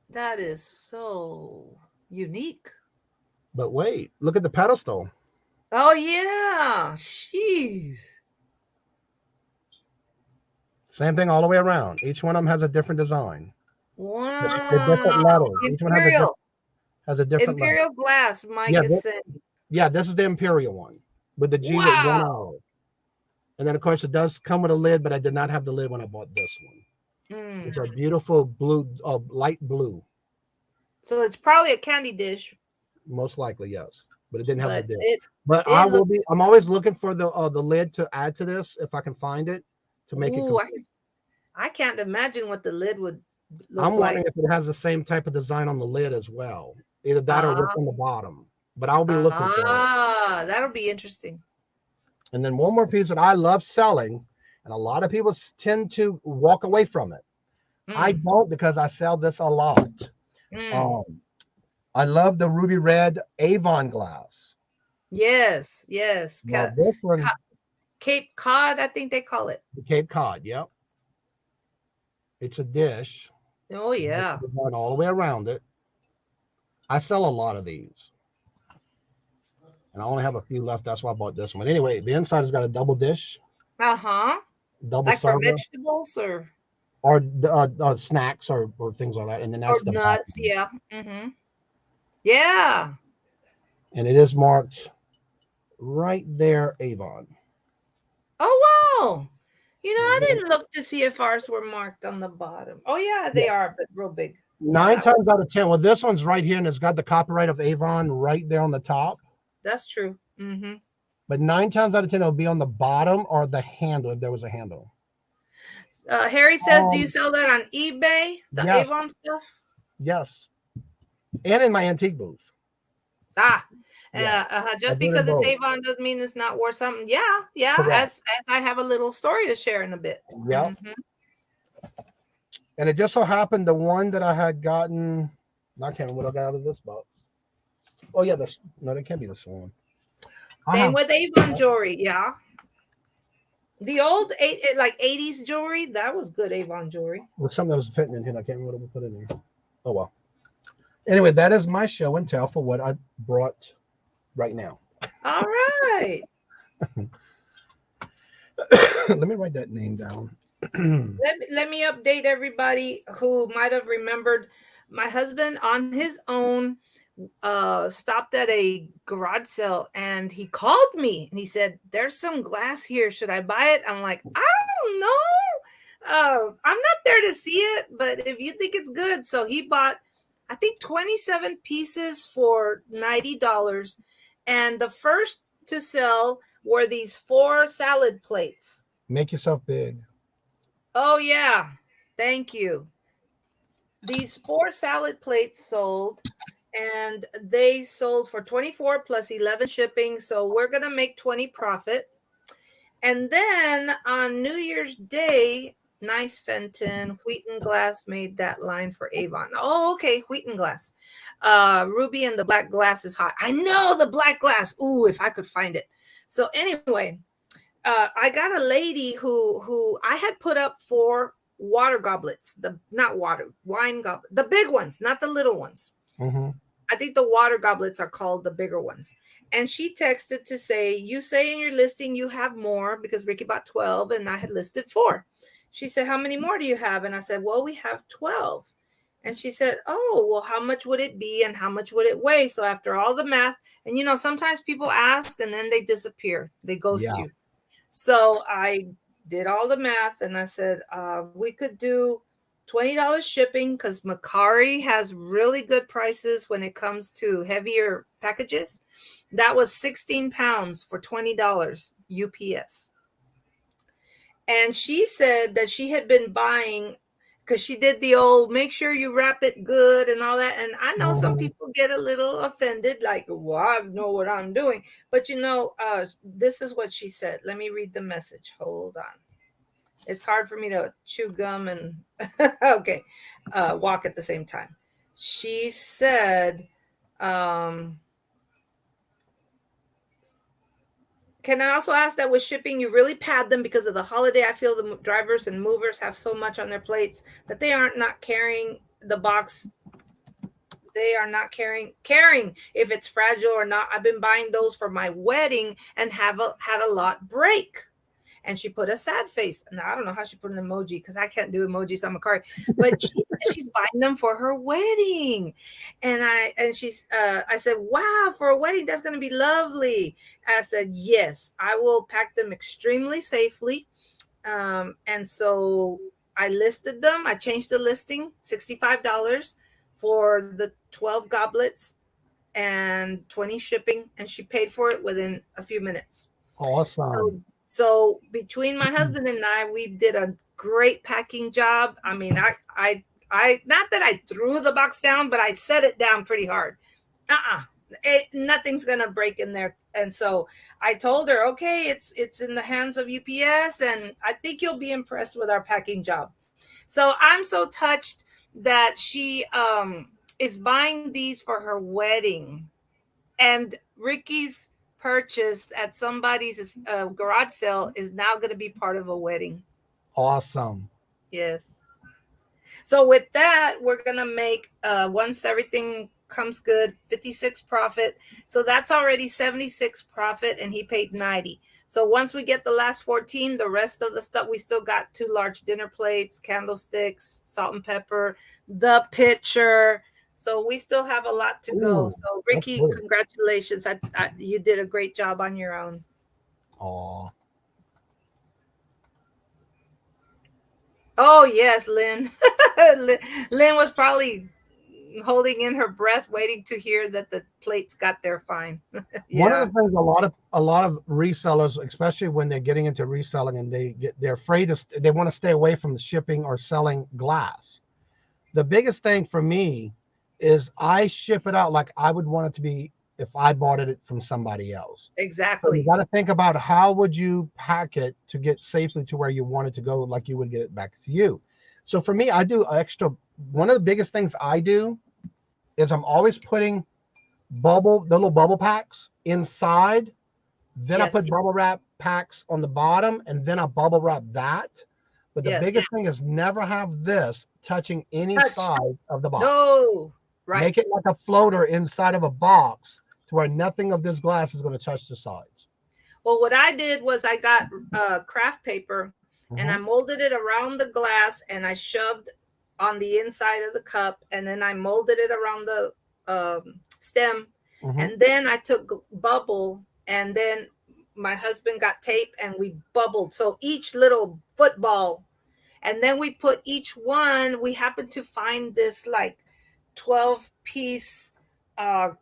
That is so unique. But wait, look at the pedestal. Oh, yeah. Jeez. Same thing all the way around. Each one of them has a different design. Wow. They're different levels. Each one has a different Imperial level. glass, Mike is saying. Yeah, this is the Imperial one with the G with one arrow. And then, of course, it does come with a lid, but I did not have the lid when I bought this one. It's a beautiful blue, light blue. So it's probably a candy dish. Most likely, yes. But it didn't have the lid. I'm always looking for the lid to add to this if I can find it to make it complete. I can't imagine what the lid would look I'm wondering if it has the same type of design on the lid as well. Either that or what's on the bottom. But I'll be looking for it. That'll be interesting. And then one more piece that I love selling, and a lot of people tend to walk away from it. I don't, because I sell this a lot. I love the ruby red Avon glass. Yes, yes. Now, this one, Cape Cod, I think they call it. The Cape Cod, yep. It's a dish. Oh, yeah. Going all the way around it. I sell a lot of these. And I only have a few left. That's why I bought this one. Anyway, the inside has got a double dish. Double like server. For vegetables or snacks or things like that. And then that's the nuts, yeah. And it is marked right there, Avon. Oh, wow. You know, I didn't look to see if ours were marked on the bottom. Oh, yeah, they are, but real big. 9 times out of 10. Well, this one's right here, and it's got the copyright of Avon right there on the top. That's true. But 9 times out of 10, it'll be on the bottom or the handle if there was a handle. Harry says, do you Um, sell that on eBay? The yes, Avon stuff? yes, and in my antique booth. Ah, Yeah, I just do it in because it's both. Avon doesn't mean it's not worth something. Yeah, yeah. Correct. As I have a little story to share in a bit. Yep. Mhm. And it just so happened the one that I had gotten, I can't remember what I got out of this box. Oh yeah, this no, that can't be this one. I Same have with Avon jewelry. Yeah, the old like 80s jewelry that was good Avon jewelry. with something that was fitting in here. I can't remember what we put in there. Oh well. Anyway, that is my show and tell for what I brought right now. All right. Let me write that name down. Let me update everybody who might have remembered. My husband on his own stopped at a garage sale and he called me and he said, there's some glass here, should I buy it? I'm like, I don't know. I'm not there to see it, but if you think it's good. So he bought, I think, 27 pieces for $90, and the first to sell were these 4 salad plates. Make yourself big. Oh yeah, thank you. These 4 salad plates sold, and they sold for 24 plus 11 shipping, so we're going to make 20 profit. And then on New Year's Day, Nice Fenton, Wheaton Glass made that line for Avon. Oh, okay, Wheaton Glass. Ruby and the black glass is hot. I know the black glass. Ooh, if I could find it. So anyway, I got a lady who I had put up for water goblets, the not water, wine goblet, the big ones, not the little ones. Mm-hmm. I think the water goblets are called the bigger ones. And she texted to say, you say in your listing you have more, because Ricky bought 12 and I had listed 4. She said, how many more do you have? And I said, well, we have 12. And she said, oh, well, how much would it be and how much would it weigh? So after all the math, and sometimes people ask and then they disappear, they ghost Yeah. you. So I did all the math and I said, we could do $20 shipping because Macari has really good prices when it comes to heavier packages. That was 16 pounds for $20 UPS. And she said that she had been buying, because she did the old make sure you wrap it good and all that. And I know some Mm-hmm. people get a little offended, like, well, I know what I'm doing. But this is what she said. Let me read the message. Hold on. It's hard for me to chew gum and okay, walk at the same time. She said, um, can I also ask that with shipping, you really pad them because of the holiday? I feel the drivers and movers have so much on their plates that they aren't not carrying the box. They are not caring if it's fragile or not. I've been buying those for my wedding and had a lot break. And she put a sad face. And I don't know how she put an emoji because I can't do emojis on Macari. But she said she's buying them for her wedding. I said, wow, for a wedding, that's going to be lovely. I said, yes, I will pack them extremely safely. And so I listed them. I changed the listing, $65 for the 12 goblets and 20 shipping. And she paid for it within a few minutes. Awesome. So between my husband and I, we did a great packing job. I mean, I not that I threw the box down, but I set it down pretty hard. Uh-uh. Nothing's gonna break in there. And so I told her, okay, it's in the hands of UPS, and I think you'll be impressed with our packing job. So I'm so touched that she is buying these for her wedding, and Ricky's purchase at somebody's garage sale is now going to be part of a wedding. Awesome. Yes. So with that, we're going to make, once everything comes good, 56 profit. So that's already 76 profit, and he paid 90. So once we get the last 14, the rest of the stuff, we still got 2 large dinner plates, candlesticks, salt and pepper, the pitcher. So we still have a lot to go. Ooh, So that's Ricky, good. congratulations. You did a great job on your own. Aw. Oh yes, Lynn. Lynn was probably holding in her breath, waiting to hear that the plates got there fine. One of the Yeah, things a lot of resellers, especially when they're getting into reselling and they're afraid they want to stay away from shipping or selling glass. The biggest thing for me is I ship it out like I would want it to be if I bought it from somebody else. So you exactly. got to think about how would you pack it to get safely to where you want it to go, like you would get it back to you. So for me, I do extra. One of the biggest things I do is I'm always putting the little bubble packs inside. Then I put Yes, bubble wrap packs on the bottom, and then I bubble wrap that. But the yes. biggest thing is never have this touching any Touch. side of the box. No. Right. Make it like a floater inside of a box to where nothing of this glass is going to touch the sides. Well, what I did was I got craft paper and I Mm-hmm. molded it around the glass and I shoved on the inside of the cup and then I molded it around the stem Mm-hmm. and then I took bubble and then my husband got tape and we bubbled. So each little football and then we put each one, we happened to find this like 12-piece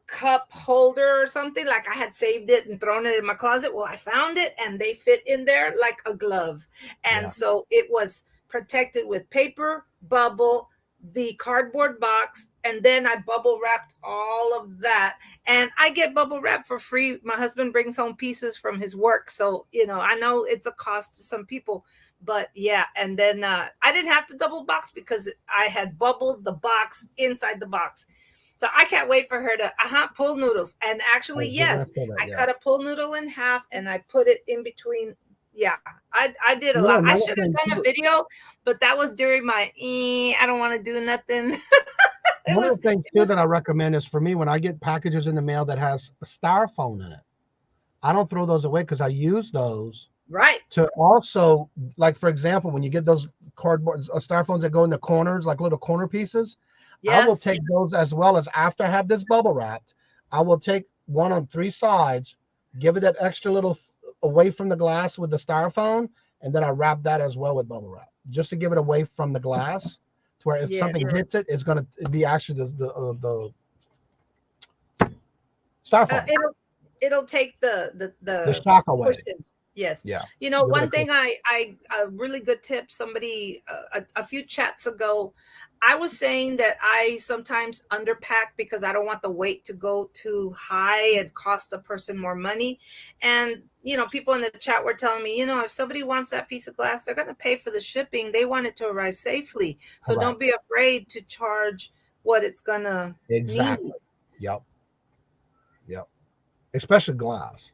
cup holder or something. Like I had saved it and thrown it in my closet. Well, I found it and they fit in there like a glove. And Yeah. so it was protected with paper, bubble, the cardboard box, and then I bubble wrapped all of that. And I get bubble wrap for free. My husband brings home pieces from his work. So, I know it's a cost to some people, but yeah. And then I didn't have to double box because I had bubbled the box inside the box. So I can't wait for her to pull noodles. And I actually, was just gonna yes, say that. I Yeah. cut a pull noodle in half and I put it in between. Yeah, I did a You know, lot. I another should have thing done a too. video, but that was during my I don't want to do nothing. it One of was the things it too was that I recommend is for me when I get packages in the mail that has a styrofoam in it, I don't throw those away because I use those right. to also, like for example, when you get those cardboard styrofoams that go in the corners, like little corner pieces, I will Yes. take those as well as after I have this bubble wrapped, I will take one on three sides, give it that extra little away from the glass with the styrofoam, and then I wrap that as well with bubble wrap, just to give it away from the glass, to where if Yeah. something hits it, it's gonna be actually the styrofoam, It'll take the the shock away. cushion. Yes. Yeah, give it a One thing cushion. I a really good tip. Somebody a few chats ago, I was saying that I sometimes underpack because I don't want the weight to go too high and cost the person more money. And people in the chat were telling me, if somebody wants that piece of glass, they're going to pay for the shipping. They want it to arrive safely. So don't Correct. be afraid to charge what it's going to need. Exactly. Yep. Yep. Especially glass.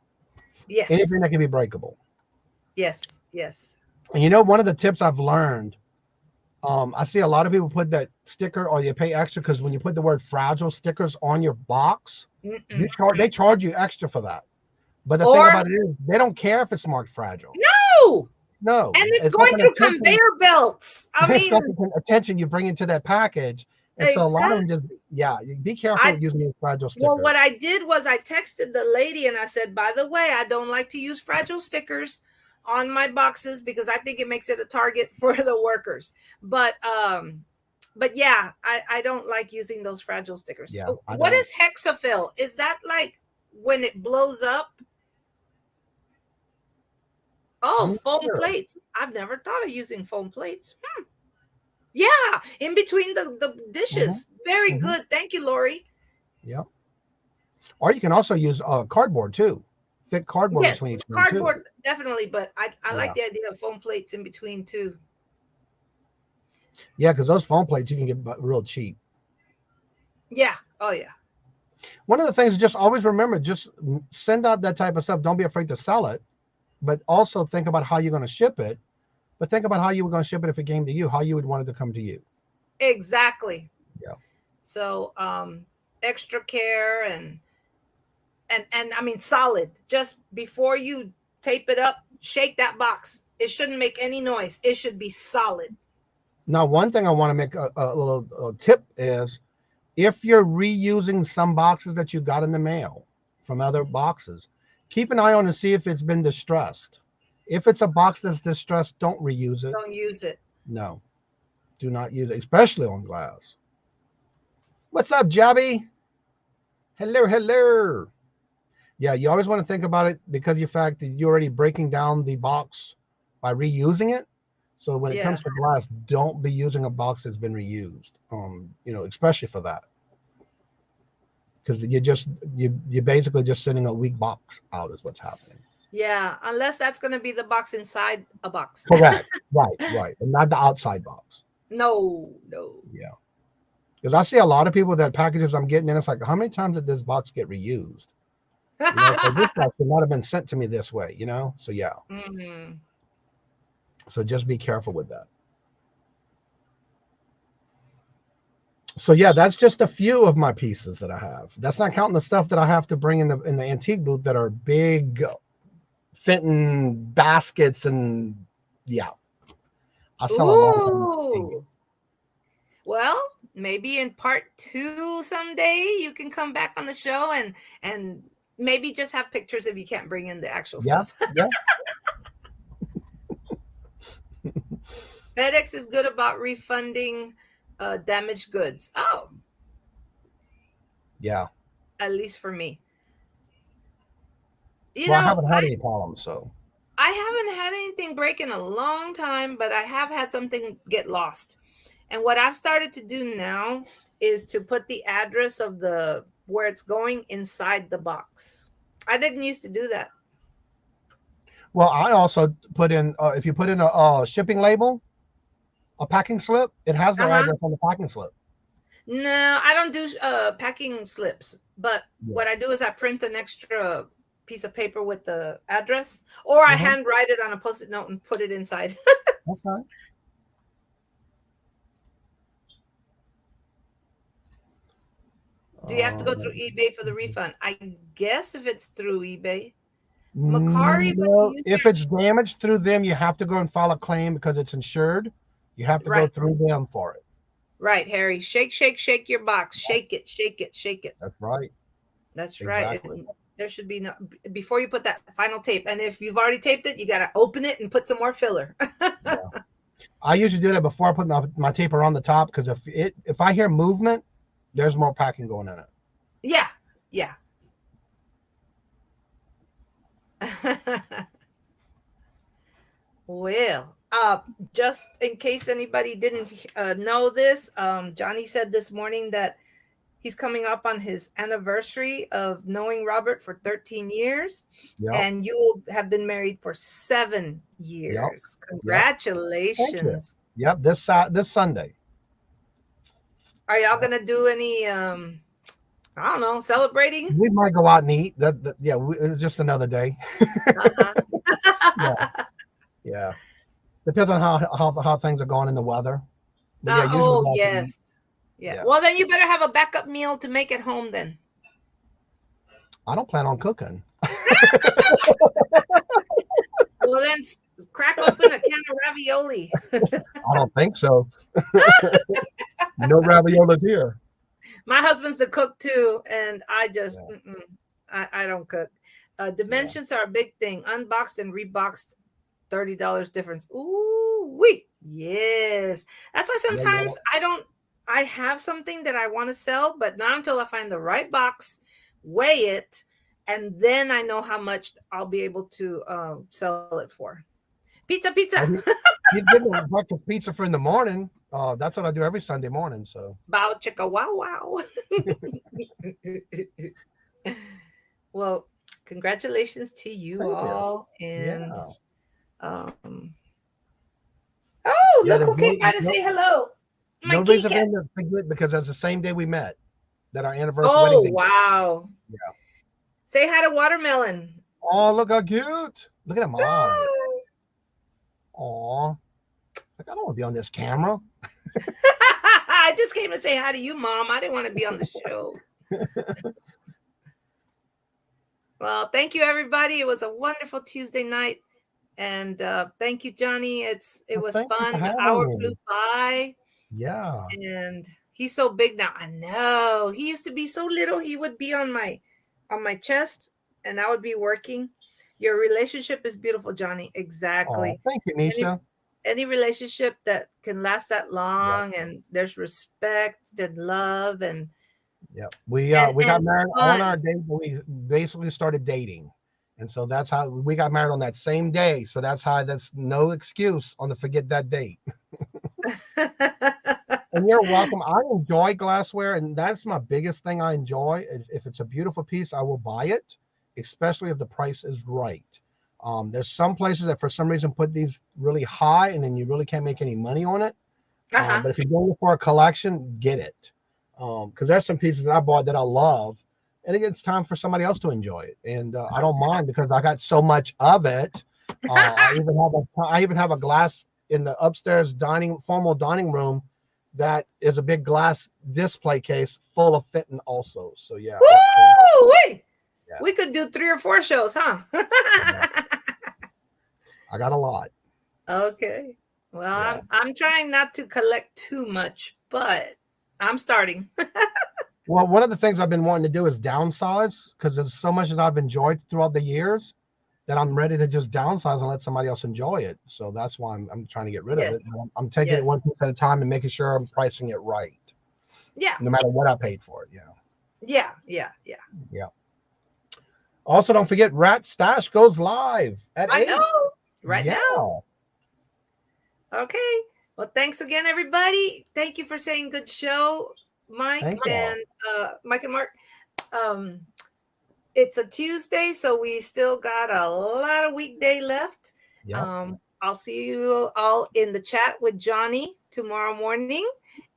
Anything Yes. that can be breakable. Yes. Yes. And one of the tips I've learned, I see a lot of people put that sticker or you pay extra because when you put the word fragile stickers on your box, Mm-mm. they charge you extra for that. But the thing Or about it is they don't care if it's marked fragile. no, No, and it's it's like going an through attention. conveyor belts. I It's like mean, an attention you bring into that package. And so a lot of them exactly. just, yeah, be careful I with using these fragile Well, stickers. what I did was I texted the lady and I said, by the way, I don't like to use fragile stickers on my boxes because I think it makes it a target for the workers. But yeah, I don't like using those fragile stickers. Yeah, Oh, I what don't. is hexafill? Is that like when it blows up? I'm Oh, not foam sure. plates. I've never thought of using foam plates. Yeah, in between the Hmm. dishes. Very Hmm. good. Thank you, Lori. Yeah. Or you can also use cardboard too, thick cardboard Yes, between each one too. cardboard definitely, but I like Yeah. the idea of foam plates in between too. Yeah, because those foam plates you can get real cheap. Yeah. Oh yeah. One of the things, just always remember, just send out that type of stuff. Don't be afraid to sell it, but also think about how you're going to ship it. But think about how you were going to ship it if it came to you, how you would want it to come to you. Exactly. Yeah. So extra care and I mean solid. Just before you tape it up, shake that box. It shouldn't make any noise. It should be solid. Now, one thing I want to make a little tip is if you're reusing some boxes that you got in the mail from other boxes, keep an eye on to see if it's been distressed. If it's a box that's distressed, don't reuse it. Don't use it. No, do not use it, especially on glass. What's up, Jabby? Hello, hello. Yeah, you always want to think about it because of the fact that you're already breaking down the box by reusing it. So when it Yeah. comes to glass, don't be using a box that's been reused. Especially for that, because you're basically just sending a weak box out is what's happening. Yeah. Unless that's going to be the box inside a box. Correct. Right, and not the outside box. No, no. Yeah, because I see a lot of people that packages I'm getting, and it's like, how many times did this box get reused? So this box should not have been sent to me this way. So yeah. Mhm. So just be careful with that. So yeah, that's just a few of my pieces that I have. That's not counting the stuff that I have to bring in the antique booth that are big Fenton baskets, and yeah, I sell a lot of them. Ooh. Well, maybe in part 2 someday you can come back on the show and maybe just have pictures if you can't bring in the actual Yeah, stuff. yeah. FedEx is good about refunding damaged goods. Oh, Yeah. at least for me. You Well, I know, haven't had any problems, so. I haven't had anything break in a long time, but I have had something get lost. And what I've started to do now is to put the address of the where it's going inside the box. I didn't used to do that. Well, I also put in, if you put in a shipping label, a packing slip, it has their Uh-huh. address on the packing slip. No, I don't do packing slips, but Yeah. what I do is I print an extra piece of paper with the address, or I Uh-huh. handwrite it on a post-it note and put it inside. Okay. Do you have to go Uh, through eBay for the refund? I guess if it's through eBay. Macari, but you no, use if your it's damaged through them, you have to go and file a claim because it's insured. You have to go right, through them for it. right, Harry. Shake, shake, shake your box. Shake it, shake it, shake it. That's right. That's right. Exactly. There should be no before you put that final tape. And if you've already taped it, you got to open it and put some more filler. Yeah. I usually do that before I put my tape around the top because if I hear movement, there's more packing going in it. Yeah, yeah. Well, just in case anybody didn't know this, Johnny said this morning that he's coming up on his anniversary of knowing Robert for 13 years, Yep. and you have been married for 7 Yep. years. Yep. Thank you. Congratulations. Yep. This Sunday. Are y'all Yep. gonna do any I don't know, celebrating? We might go out and eat. Yeah, it's just another day. Uh-huh. Yeah. Yeah. Depends on how things are going in the weather. But yeah, usually Oh we go out to eat. yes. Yeah. Yeah. Well, then you better have a backup meal to make at home then. I don't plan on cooking. Well, then crack open a can of ravioli. I don't think so. No raviolis here. My husband's the cook too, and I just Yeah. I don't cook. Yeah. Dimensions are a big thing. Unboxed and reboxed, $30 difference. Ooh wee, yes. That's why Yeah. Yeah. sometimes I don't. I have something that I want to sell, but not until I find the right box, weigh it, and then I know how much I'll be able to sell it for. Pizza, pizza. Well, he's getting a breakfast pizza for in the morning. That's what I do every Sunday morning. So Bow chicka wow wow. Well, congratulations to you thank you. all. And Yeah. um oh, Yeah. look There's who came by to say hello. My no kitty reason for cat. him to forget because that's the same day we met. That our anniversary wedding Oh day. wow. Yeah. Say hi to Watermelon. Oh, look how cute. Look at him eyes. Ah. Aw. Like, I don't want to be on this camera. I just came to say hi to you, Mom. I didn't want to be on the show. Well, thank you everybody. It was a wonderful Tuesday night. And thank you, Johnny. It Well, was thank you for fun. The hour having flew me. by. Yeah. And he's so big now. I know. He used to be so little. He would be on my chest and I would be working. Your relationship is beautiful, Johnny. Oh, Exactly. thank you, Any Nisha. any relationship that can last that Yeah. long and there's respect and love and Yeah. We got and married on fun. our date. We basically started dating. And so that's how we got married on that same day. So that's no excuse on the forget that date. And you're welcome. I enjoy glassware, and that's my biggest thing I enjoy. If it's a beautiful piece, I will buy it, especially if the price is right. There's some places that for some reason put these really high, and then you really can't make any money on it. Uh-huh. But if you're going for a collection, get it. Because there's some pieces that I bought that I love, and it's time for somebody else to enjoy it. And I don't mind because I got so much of it. I even have a glass in the upstairs formal dining room that is a big glass display case full of fitting also. So yeah, Woo! Wait. yeah, We could do 3 or 4 shows, huh? yeah. I got a lot. Okay. Well, Yeah. I'm trying not to collect too much, but I'm starting. Well, one of the things I've been wanting to do is downsize because there's so much that I've enjoyed throughout the years that I'm ready to just downsize and let somebody else enjoy it. So that's why I'm trying to get rid of Yes. it. I'm taking it Yes. one piece at a time and making sure I'm pricing it right, Yeah. no matter what I paid for it. Yeah. Yeah. Yeah. Yeah. Yeah. Also, don't forget Rat Stash goes live at I 8. know. Right Yeah. now. Okay. Well, thanks again, everybody. Thank you for saying good show, Mike Thank you. Mike and Mark. Um, it's a Tuesday, so we still got a lot of weekday left. Yep. I'll see you all in the chat with Johnny tomorrow morning.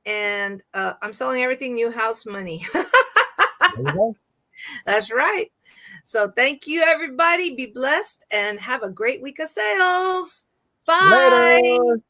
And I'm selling everything new house money. There you go. That's right. So thank you, everybody. Be blessed and have a great week of sales. Bye. Later.